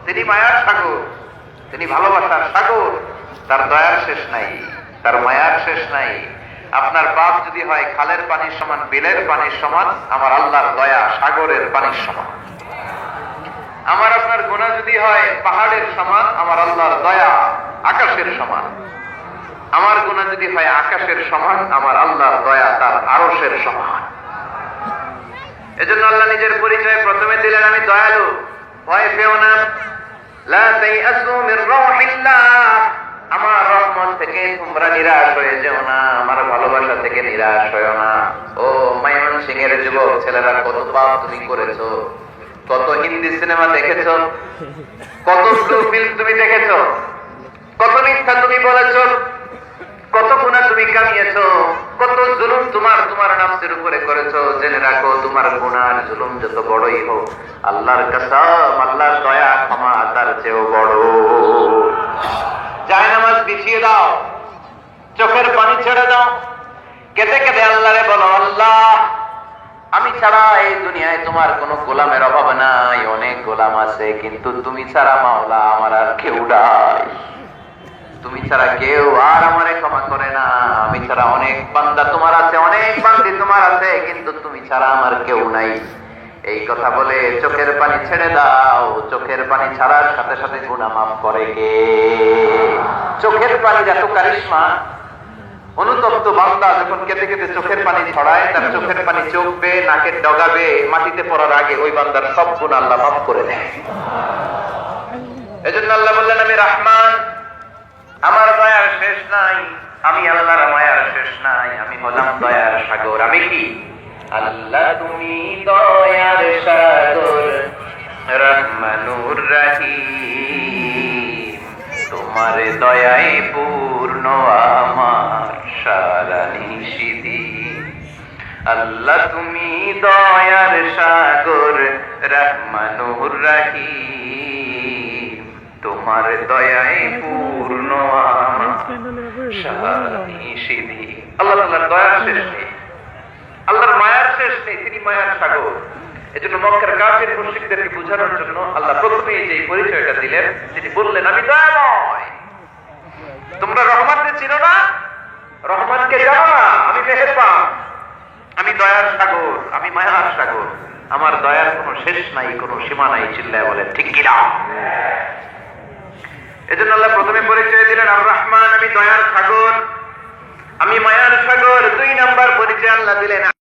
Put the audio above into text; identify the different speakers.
Speaker 1: তিনি মায়ার সাগর, তিনি ভালোবাসার সাগর। তার দয়ার শেষ নাই, তার মায়ার শেষ নাই। আপনার পাপ যদি হয় খালের পানির সমান, বিলের পানির সমান, আমার আল্লাহর দয়া সাগরের পানির সমান। আমার আপনার গুনাহ যদি হয় পাহাড়ের সমান, আমার আল্লাহর দয়া আকাশের সমান। আমার গুনাহ যদি হয় আকাশের সমান, আমার আল্লাহর দয়া তার আরশের সমান। এজন্য আল্লাহ নিজের পরিচয় প্রথমে দিলেন, আমি দয়ালু, ভয় পেও না। লা তাইআসু মির রাহিল্লাহ, আমার রহমত থেকে তোমরা নিরাশ হয়ে যেও না, আমার ভালোবাসা থেকে নিরাশ হয়ো না। ও ময়মনসিংহের যুবক ছেলেরা, কত পাপ তুমি করেছো, কত হিন্দি সিনেমা দেখেছো, কত ব্লু ফিল্ম তুমি দেখেছো, কত মিথ্যা তুমি বলেছো, কত গুনাহ তুমি কামিয়েছো, কত জুলুম তোমার নাফসের উপরে করেছো। জেনে রাখো, তোমার গুনাহ জুলুম যত বড়ই হোক, আল্লাহর কসম, আল্লাহর দয়া ক্ষমা তার চেয়েও বড়। জায়নামাজ বিছিয়ে দাও, চোখের পানি ছেড়ে দাও, কেঁদে কেঁদে আল্লাহরে বলো, আল্লাহ আমি ছাড়া এই দুনিয়ায় তোমার কোনো গোলামের অভাব নাই, অনেক গোলাম আছে, কিন্তু তুমি ছাড়া মাওলা আমার আর কেউ নাই। তুমি ছাড়া কেউ আর আমারে ক্ষমা করে না। আমি ছাড়া অনেক বান্দা তোমার আছে, অনেক বান্দি তোমার আছে, কিন্তু তুমি ছাড়া আমার কেউ নাই। এই কথা বলে চোখের পানি ছেড়ে দাও। চোখের পানি ছাড়ার সাথে সাথে গুনাহ মাফ করে কে? চোখের পানির এত কারিশমা। অনুতপ্ত বান্দা যখন কেঁদে কেঁদে চোখের পানি ছড়ায়, তার চোখের পানি চোখ বেয়ে নাকের ডগাবে, মাটিতে পড়ার আগে ওই বান্দার সব গুনাহ আল্লাহ মাফ করে দেয়। এজন্য আল্লাহ বললেন, আমি রহমান, আমার দয়ার শেষ নাই। আমি আল্লাহর মায়ার শেষ নাই। আমি হলাম দয়ার সাগর। আমি কি? আল্লাহ তুমি দয়ার সাগর, রহমানুর রহিম, তোমার দয়ায় পূর্ণ আমার সারা নিশিদিন। আল্লাহ তুমি দয়ার সাগর, রহমানুর রহিম, তোমার দয়ায় পূর্ণ আমার সারা নিশিদিন। আল্লাহর দয়ার শেষ নেই, আল্লাহর মায়ার শেষ নেই, তিনি মায়ার সাগর। এজন্য মক্কার কাফির মুশরিকদেরকে বোঝানোর জন্য আল্লাহ প্রথমে যে পরিচয়টা দিলেন, তিনি বললেন, আমি দয়াময়। তোমরা রহমানকে চিনো না, রহমানকে জানো না, আমি মেহেরবান, আমি দয়ার সাগর, আমি মায়ার সাগর। আমার দয়ার কোনো শেষ নাই, কোনো সীমা নাই। চিল্লায় বলেন ঠিক কিনা? এজন্য আল্লাহ প্রথমে পরিচয় দিলেন আর রহমান, আমি দয়ার সাগর, আমি মায়ার সাগর। 2 নাম্বার পরিচয় আল্লাহ দিলেন